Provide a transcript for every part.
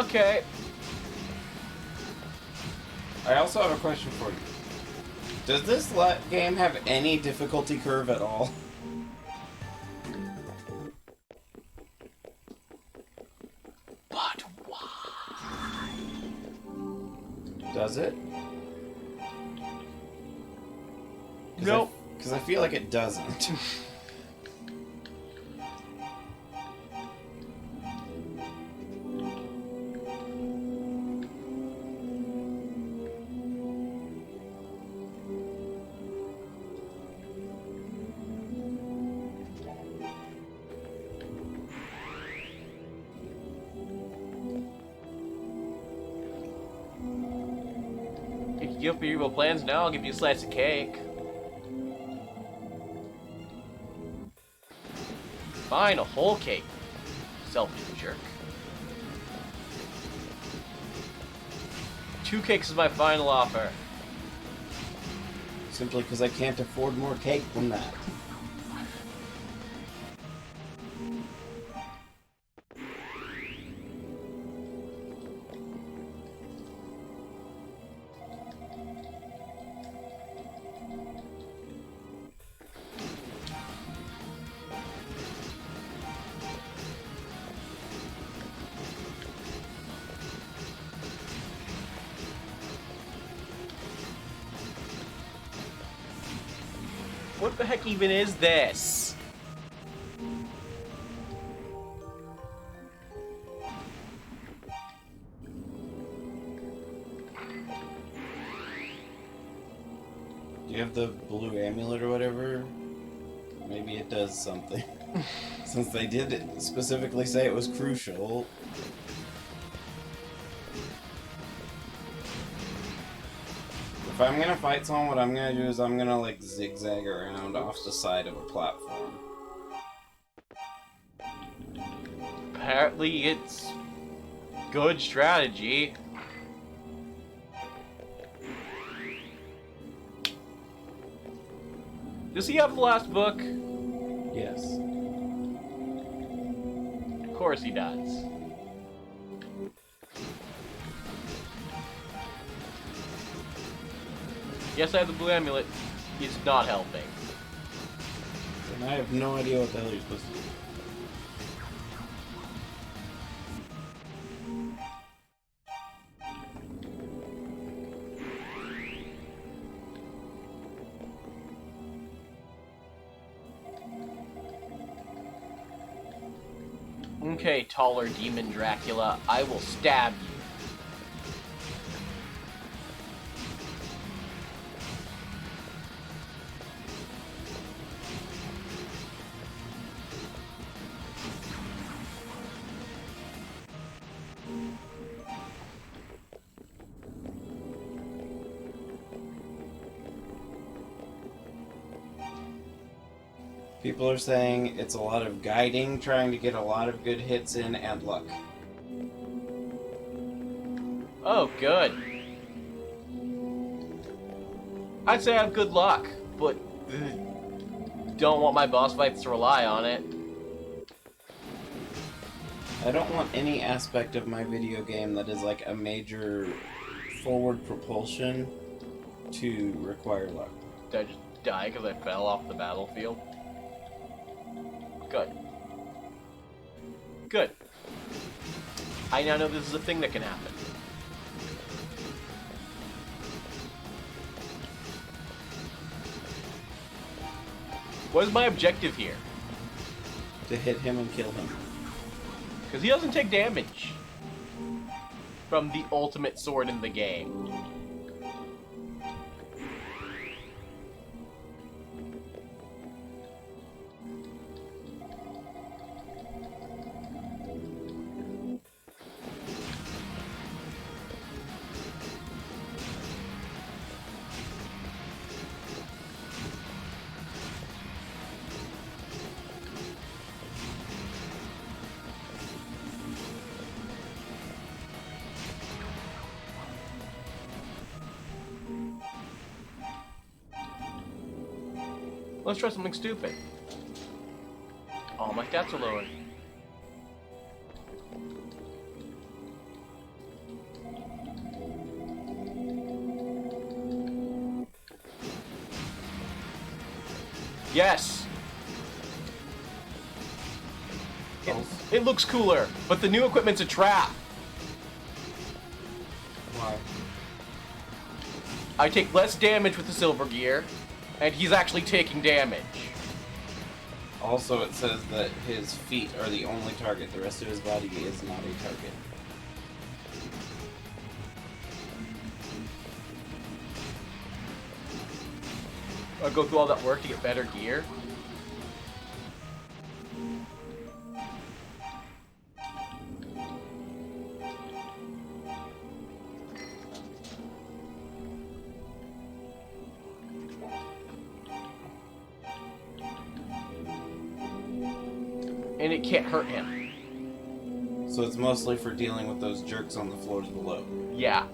Okay. I also have a question for you. Does this game have any difficulty curve at all? But why? Does it? Nope. Because I feel like it doesn't. If you give up your evil plans now, I'll give you a slice of cake. Fine, a whole cake. Selfish jerk. 2 cakes is my final offer. Simply because I can't afford more cake than that. What the heck even is this? Do you have the blue amulet or whatever? Maybe it does something. Since they did specifically say it was crucial. If I'm gonna fight someone, what I'm gonna do is I'm gonna like zigzag around off the side of a platform. Apparently it's good strategy. Does he have the last book? Yes. Of course he does. Yes, I have the blue amulet. He's not helping. And I have no idea what the hell you're supposed to do. Okay, taller demon Dracula, I will stab you. People are saying it's a lot of guiding, trying to get a lot of good hits in, and luck. Oh, good. I'd say I have good luck, but don't want my boss fights to rely on it. I don't want any aspect of my video game that is like a major forward propulsion to require luck. Did I just die because I fell off the battlefield? Good. Good. I now know this is a thing that can happen. What is my objective here? To hit him and kill him. Because he doesn't take damage from the ultimate sword in the game. Let's try something stupid. Oh, my stats are lower. Yes. Oh. It looks cooler, but the new equipment's a trap. Why? I take less damage with the silver gear, and he's actually taking damage. Also, it says that his feet are the only target. The rest of his body is not a target. I'll go through all that work to get better gear. And it can't hurt him. So it's mostly for dealing with those jerks on the floors below. Yeah.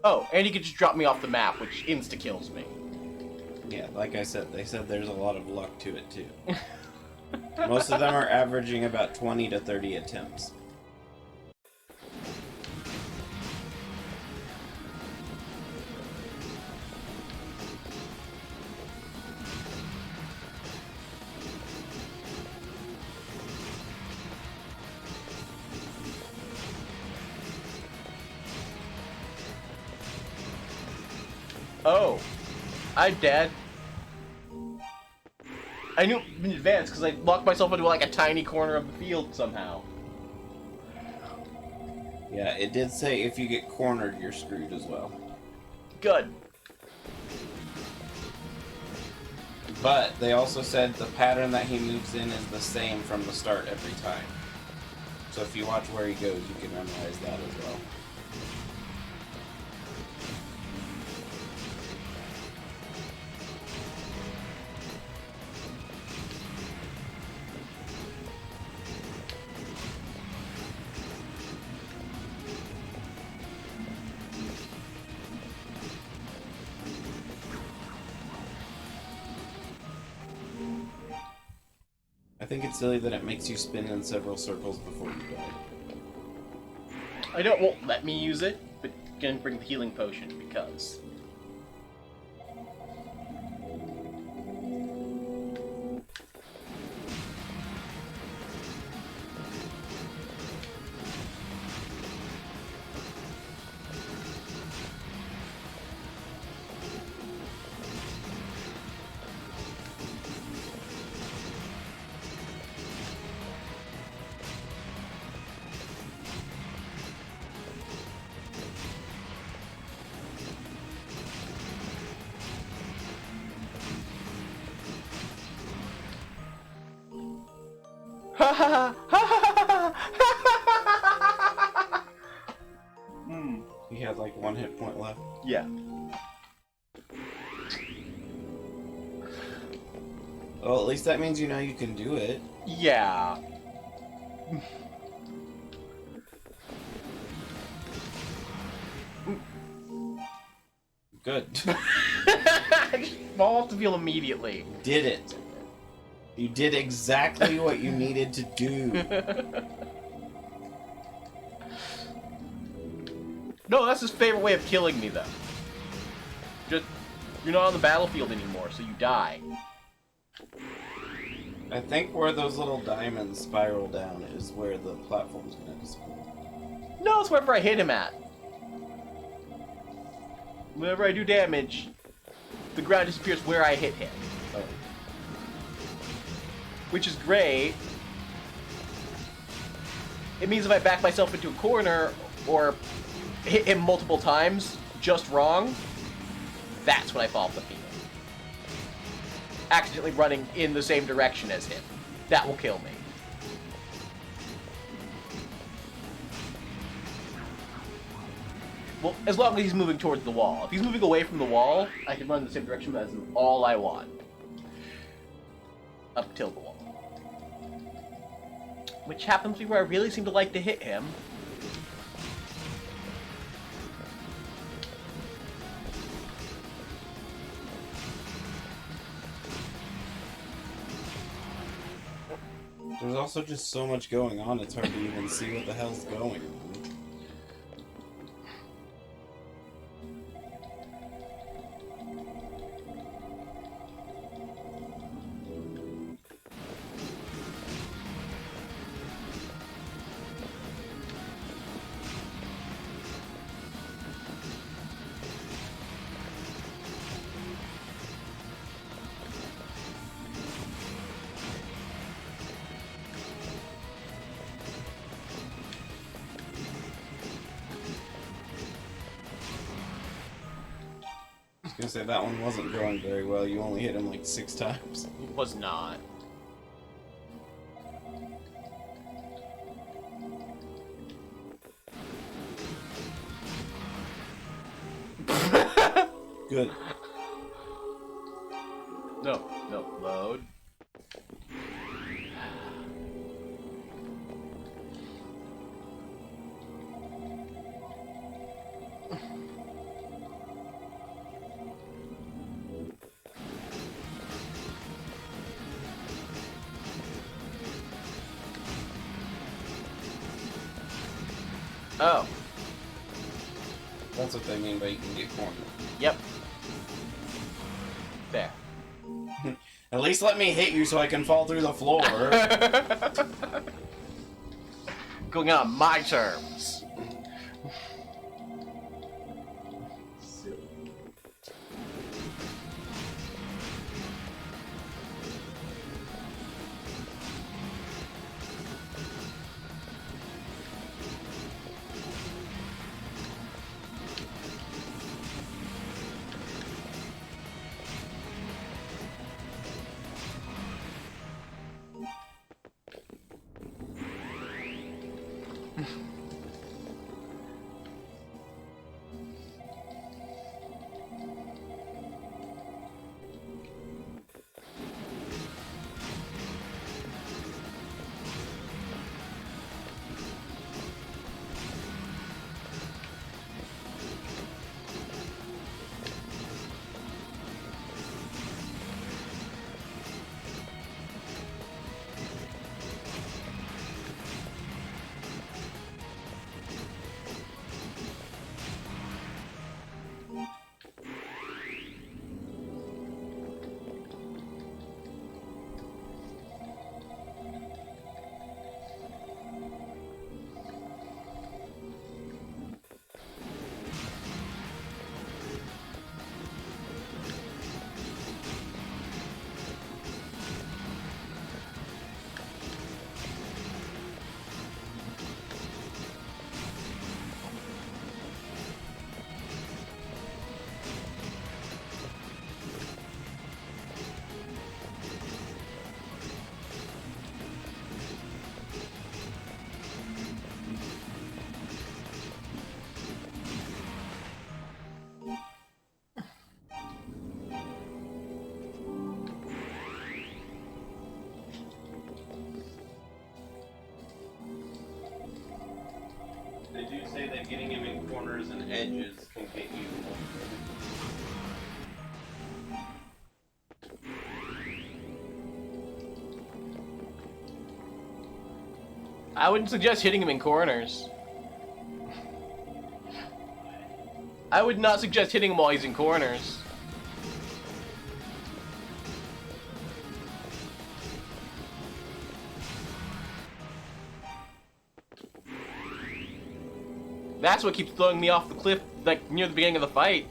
Oh, and he could just drop me off the map, which insta-kills me. Yeah, like I said, they said there's a lot of luck to it, too. Most of them are averaging about 20 to 30 attempts. Oh, I'm dead. I knew in advance because I locked myself into like a tiny corner of the field somehow. Yeah, it did say if you get cornered, you're screwed as well. Good. But they also said the pattern that he moves in is the same from the start every time. So if you watch where he goes, you can memorize that as well. I think it's silly that it makes you spin in several circles before you die. I know it won't let me use it, but can bring the healing potion because. He had like 1 hit point left. Yeah. Well, at least that means you know you can do it. Yeah. Good. I just fall off the field immediately. Did it. You did exactly what you needed to do. No, that's his favorite way of killing me, though. Just, you're not on the battlefield anymore, so you die. I think where those little diamonds spiral down is where the platform's gonna disappear. No, it's wherever I hit him at. Whenever I do damage, the ground disappears where I hit him. Oh. Which is great. It means if I back myself into a corner or hit him multiple times just wrong, that's when I fall off the field. Accidentally running in the same direction as him. That will kill me. Well, as long as he's moving towards the wall. If he's moving away from the wall, I can run in the same direction as him all I want. Up till the wall. Which happens to be where I really seem to like to hit him. there's also just so much going on, it's hard to even see what the hell's going on. I was gonna say that one wasn't going very well. You only hit him like 6 times. It was not. Good. No, load. Oh. That's what they mean by you can get cornered. Yep. There. At least let me hit you so I can fall through the floor. Going on my terms. They do say that getting him in corners and edges can get you. I wouldn't suggest hitting him in corners. I would not suggest hitting him while he's in corners. That's what keeps throwing me off the cliff, like, near the beginning of the fight.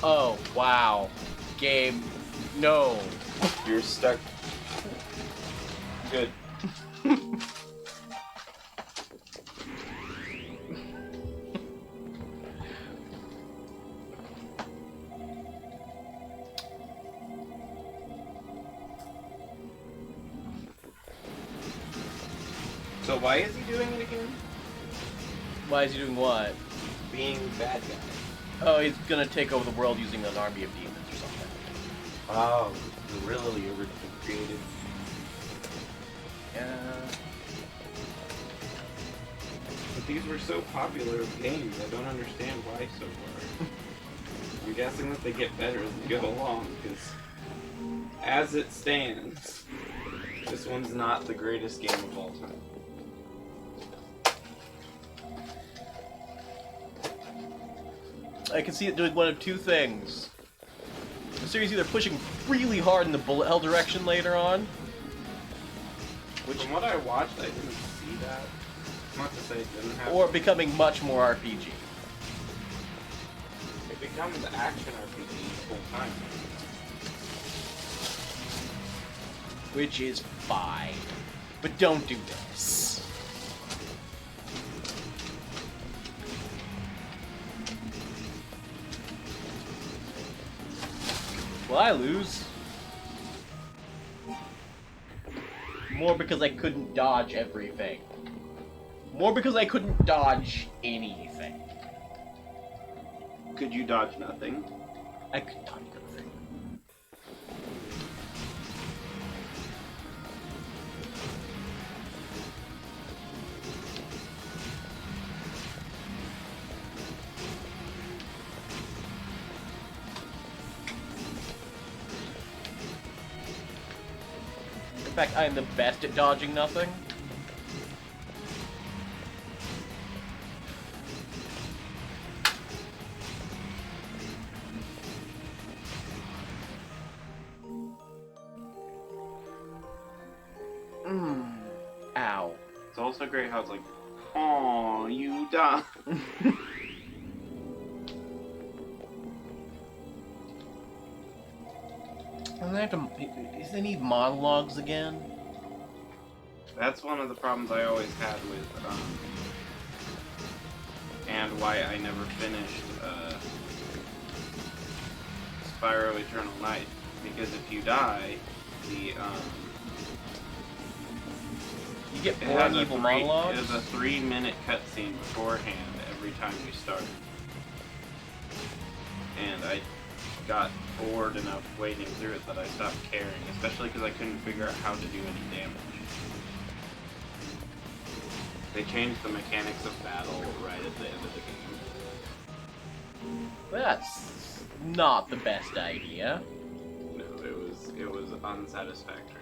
Oh, wow. Game. No. You're stuck. Good. So why is he doing it again? Why is he doing what? Being bad guy. Oh, he's gonna take over the world using an army of demons or something. Oh, really originally created. Yeah. But these were so popular games, I don't understand why so far. I'm guessing that they get better as we go along, because as it stands, this one's not the greatest game of all time. I can see it doing one of two things. The series either pushing really hard in the bullet hell direction later on, which, From what I watched, I didn't see that. Not to say it didn't happen. or becoming much more RPG. It becomes action RPG full time. Which is fine. But don't do this. Well, I lose. More because I couldn't dodge everything. More because I couldn't dodge anything. Could you dodge nothing? I could dodge nothing. In fact, I am the best at dodging nothing. Ow. It's also great how it's like, oh, you die. And I have to. Is they need monologues again? That's one of the problems I always had with, and why I never finished, Spyro Eternal Night. Because if you die, You get it boring has evil it monologues. has a 3-minute cutscene beforehand every time you start. And I got bored enough waiting through it that I stopped caring, especially because I couldn't figure out how to do any damage. They changed the mechanics of battle right at the end of the game. That's not the best idea. No, it was unsatisfactory.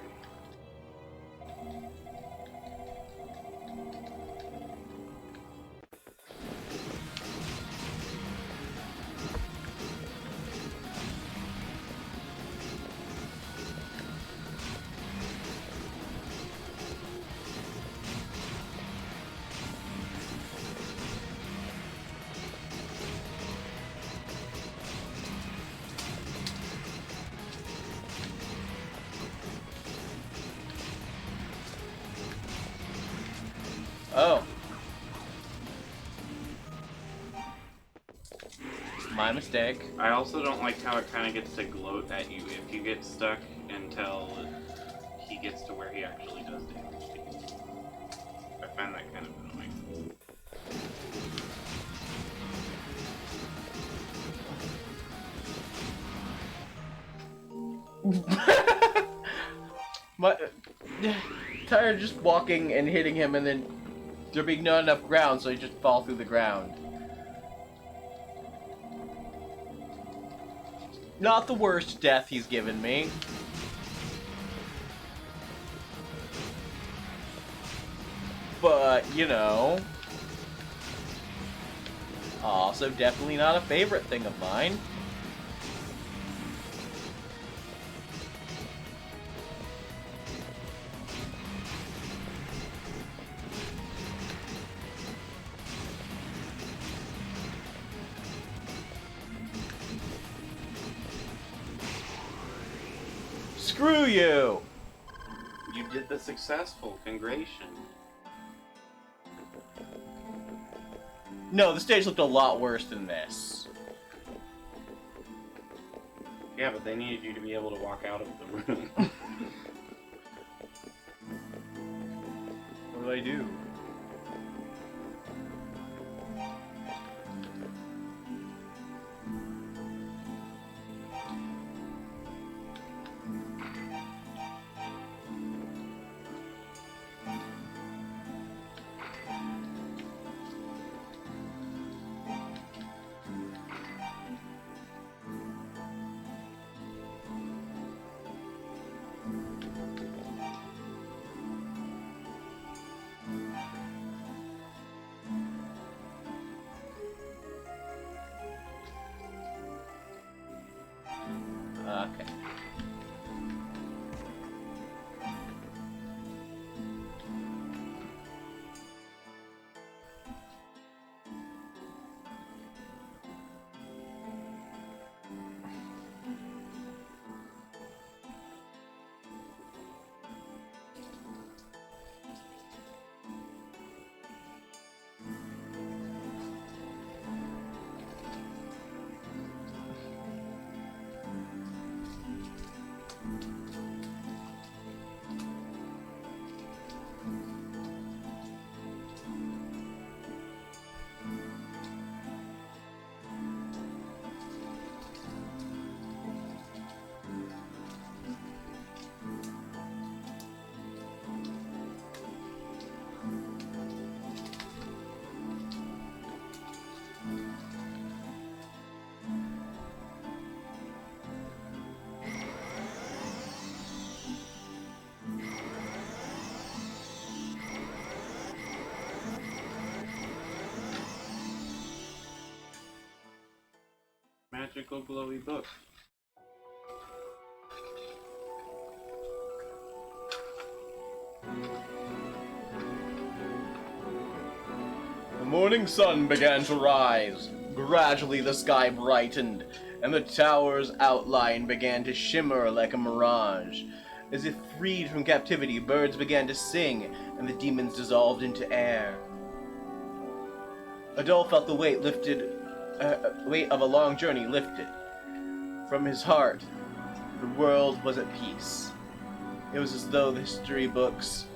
Oh. My mistake. I also don't like how it kind of gets to gloat at you if you get stuck until he gets to where he actually does damage to you. I find that kind of annoying. Tired of just walking and hitting him and then there being not enough ground, so he just fall through the ground. Not the worst death he's given me. But, you know. Also definitely not a favorite thing of mine. Screw you! You did the successful congration. No, the stage looked a lot worse than this. Yeah, but they needed you to be able to walk out of the room. What do I do? Okay. Magical glowy book. The morning sun began to rise. Gradually the sky brightened, and the tower's outline began to shimmer like a mirage. As if freed from captivity, birds began to sing, and the demons dissolved into air. Adol felt the weight of a long journey lifted. From his heart, the world was at peace. It was as though the history books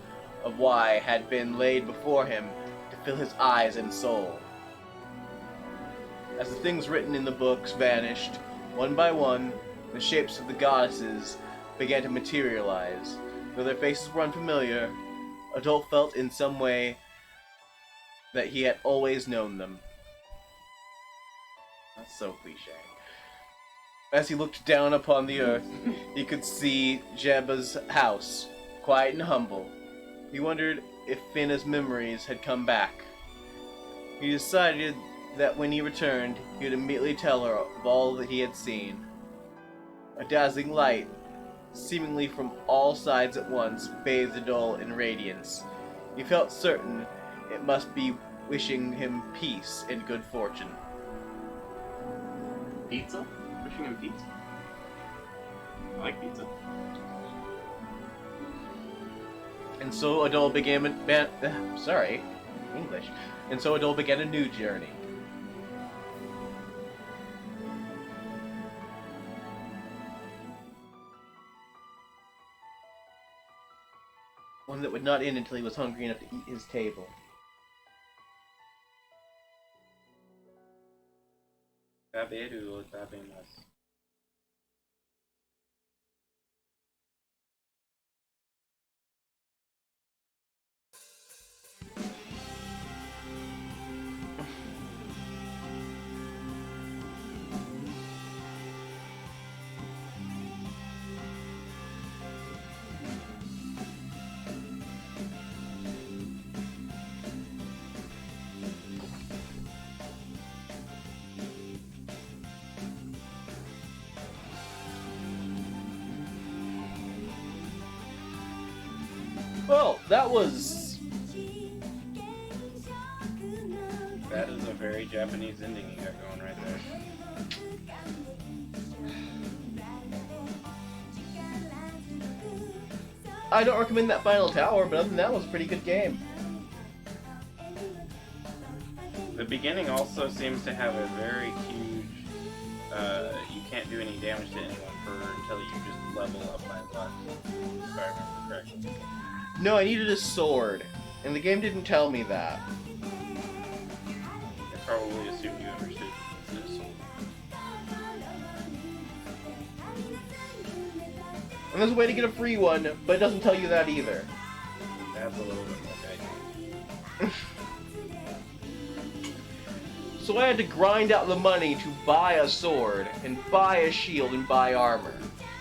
of Y had been laid before him to fill his eyes and soul. As the things written in the books vanished, one by one, the shapes of the goddesses began to materialize. Though their faces were unfamiliar, Adol felt in some way that he had always known them. That's so cliche. As he looked down upon the earth, he could see Jebba's house, quiet and humble. He wondered if Finna's memories had come back. He decided that when he returned, he would immediately tell her of all that he had seen. A dazzling light, seemingly from all sides at once, bathed Adol in radiance. He felt certain it must be wishing him peace and good fortune. Pizza? Wishing him pizza. I like pizza. And so Adol began English. And so Adol began a new journey. One that would not end until he was hungry enough to eat his table. Baberu, babemas. Well, that was... That is a very Japanese ending you got going right there. I don't recommend that final tower, but other than that, it was a pretty good game. The beginning also seems to have a very huge. You can't do any damage to anyone until you just level up by luck. If I remember correctly. No, I needed a sword, and the game didn't tell me that. I probably assumed you understood this. And there's a way to get a free one, but it doesn't tell you that either. That's a little bit more guidance. So I had to grind out the money to buy a sword, and buy a shield, and buy armor.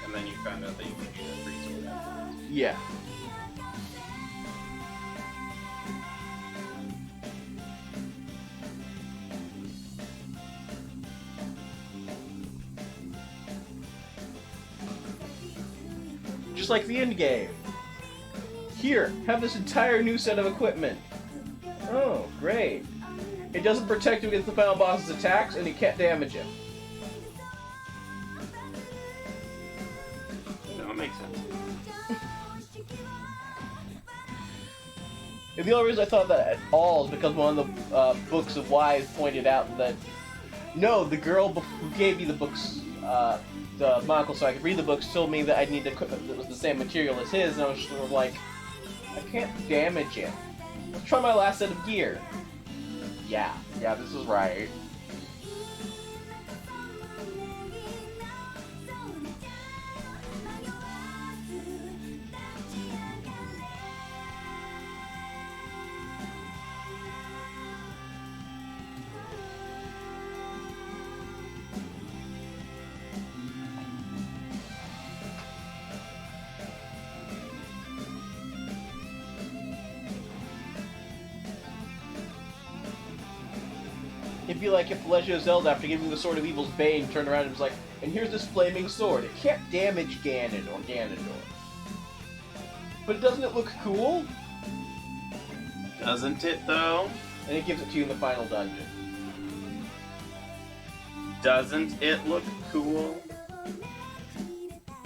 And then you found out that you could get a free sword afterwards. Yeah. Just like the end game. Here, have this entire new set of equipment. Oh, great. It doesn't protect him against the final boss's attacks, and it can't damage him. No, it makes sense. And the only reason I thought that at all is because one of the books of wise pointed out that no, the girl who gave me the books, my uncle, so I could read the books, told me that I needed equipment that was the same material as his, and I was just sort of like, I can't damage him. Let's try my last set of gear. Yeah, this is right. It'd be like if The Legend of Zelda, after giving the Sword of Evil's Bane, turned around and was like, and here's this flaming sword. It can't damage Ganon or Ganondorf. But doesn't it look cool? Doesn't it, though? And it gives it to you in the final dungeon. Doesn't it look cool?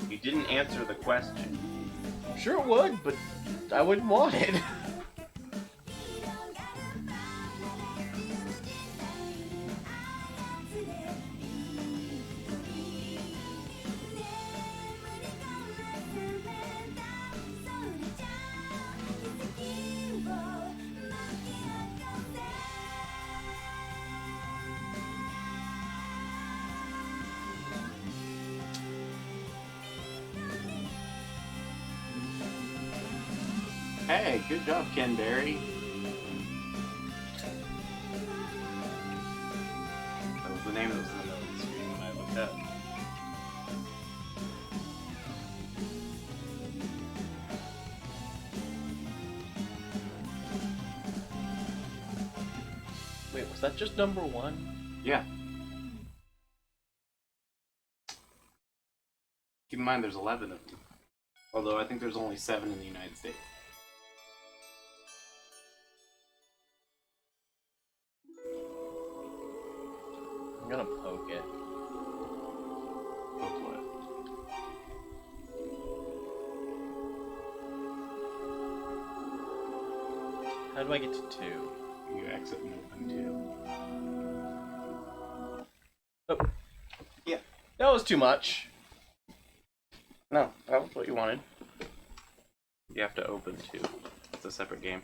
You didn't answer the question. I'm sure it would, but I wouldn't want it. Hey, good job, Ken Berry. That was the name that was in the middle of the screen when I looked up. Wait, was that just number 1? Yeah. Keep in mind there's 11 of them. Although I think there's only 7 in the United States. I'm gonna poke it. Poke what? How do I get to 2? You exit and open too. Oh. Yeah. That was too much. No, that was what you wanted. You have to open too. It's a separate game.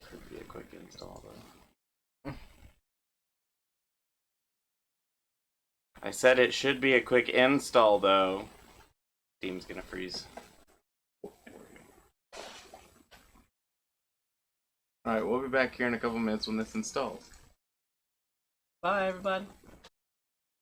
Could be a quick install though. I said it should be a quick install though. Steam's gonna freeze. Alright, we'll be back here in a couple minutes when this installs. Bye, everybody.